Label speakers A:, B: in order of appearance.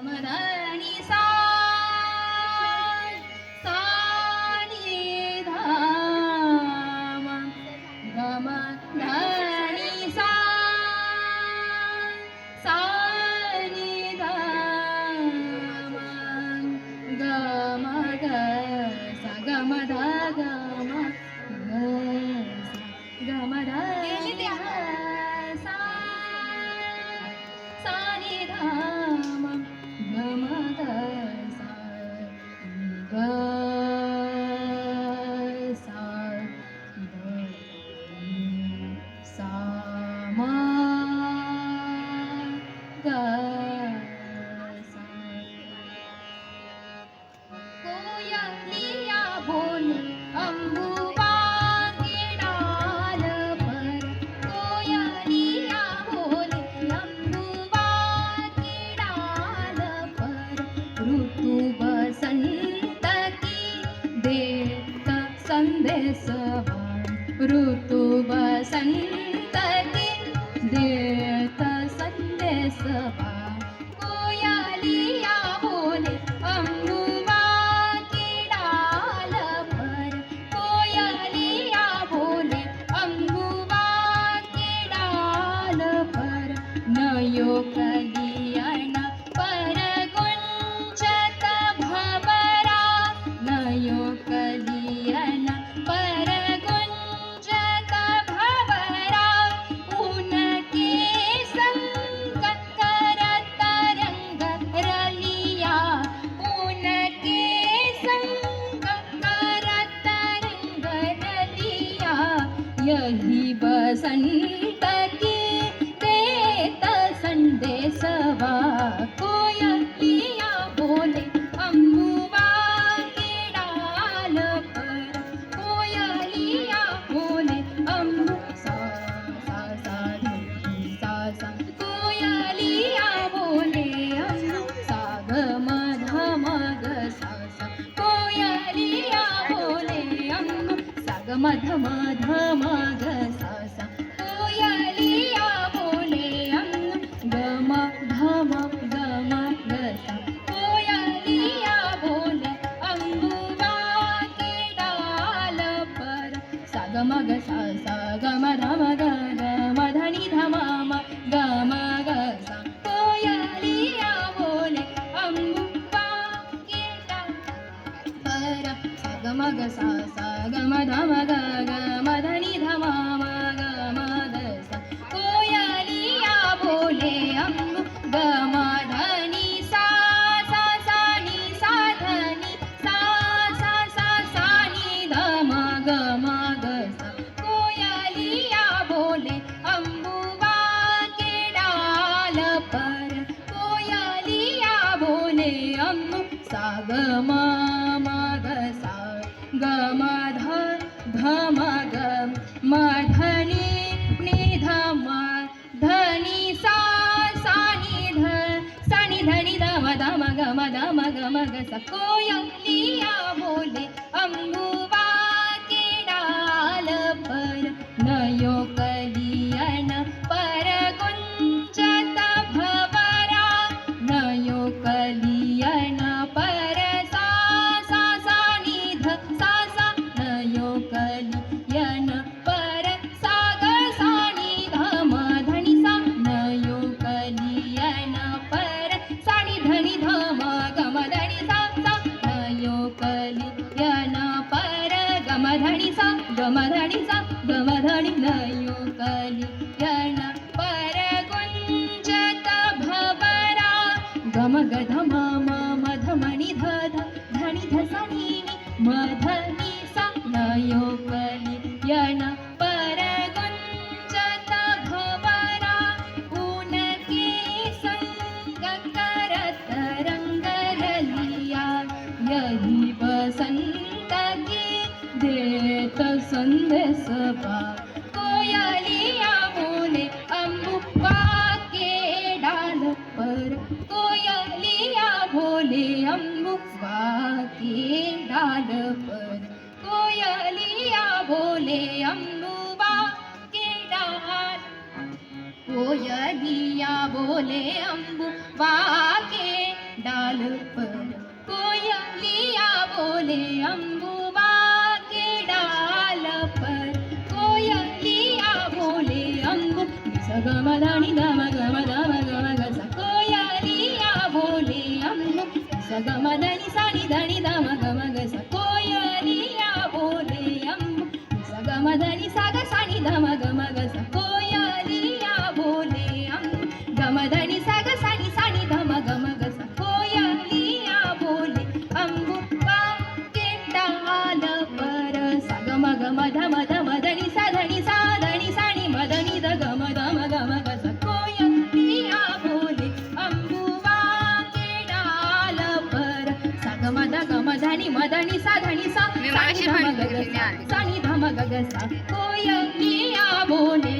A: मधनी सा सा नि धा म ग म धनी सा सा नि धा म ग म ग सा ग म ध ग म ग सा ग म ध सा सा नि धा म ग म ग सा ग सा ग सा म ग सा कोयलिया बोले अंबुबा के डाल पर कोयलिया बोले अंबुबा के डाल पर ऋतु बसंत की देत संदेश ऋतु बसंत की देत संदेश कोयलिया बोले अंबुबा के डाल पर कोयलिया बोले अंबुबा के डाल पर नयो कलियन पर गुंजत भंवरा नयो कलियन पर गुंजत भंवरा उनके संग करत रंग रलिया उनके संग करत रंग रलिया यही बसंत की देत संदेशवा कोयलिया बोले अंबुबा के डाल पर कोयलिया बोले अम्बु सा सा सा धी सा सा कोयलिया बोले अम्बु सा ग म ध म ग सा सा कोयलिया बोले अम्बु सा ग म ध म ध म ग सा सा कोयलिया बोले अम्बु ग म ध म ग म ग सा कोयलिया बोले अंबुबा के डाल पर सा ग म ग सा सा ग म ध म ग ग म ध नि ध म म ग म ग सा कोयलिया बोले अंबुबा के डाल पर सा ग म ग सा सा ग म ध म ग ग म ध नि ध म म ग म ग सा कोयलिया बोले अम्बु ग म ध नि सा सा सा नि सा ध नि सा सा सा सा नि ध म ग म ग सा कोयलिया बोले अंबुबा के डाल पर कोयलिया बोले अम्बु सा ग म म ग सा ग म ध ध म ग म ध नि ध म ध नि सा सा नि ध नि ध म ध म ग म ध म ग म ग सा कोयलिया बोले अंबुबा के डाल पर नयो कलियन पर गुंजत भंवरा नयो कलियन पर सा सा सा नि ध सा सा नयो कलियन पर सा ग सा नि ध म ध नि सा नयो कलियन पर सा नि ध नि ध म ग म ध नि सा सा नयो कलियन पर ग म ध नि सा ग म ध नि सा ग म ध नि नयो कलियन पर गुंजत भंवरा ग म ग ध म म म ध म नि ध ध ध नि ध सा नि म ध नि सा नयो कलियन पर गुंजत भंवरा उनके संग करत रंग रलिया यही बसंत की देत संदेश कोयलिया बोले अंबुबा के डाल पर कोयलिया बोले अंबुबा के डाल पर कोयलिया बोले अंबुबा के डाल कोयलिया बोले अंबुबा के ग म ध नि सा नि ध नि ध म ग म ग सा कोयलिया बोले अंबु सा ग म ध नि सा ग सा नि ध म ग म ग सा कोयलिया बोले अंबु ग म ध नि सा ग सा नि ध म ग म ग सा कोयलिया बोले अंबु वाकेट आलं पर सा ग म ग म ध नि सा ध नि सा नि म ध नि ध ग म ध म ग म ग सा कोयलिया बोले अंबु वाकेट आलं पर सा ग म ध नि म ध नि सा ध नि सा
B: मी मगाशी
A: ध म ग
B: म्हणली
A: ग
B: होती,
A: सा ध म ग ग सा कोयलिया बोले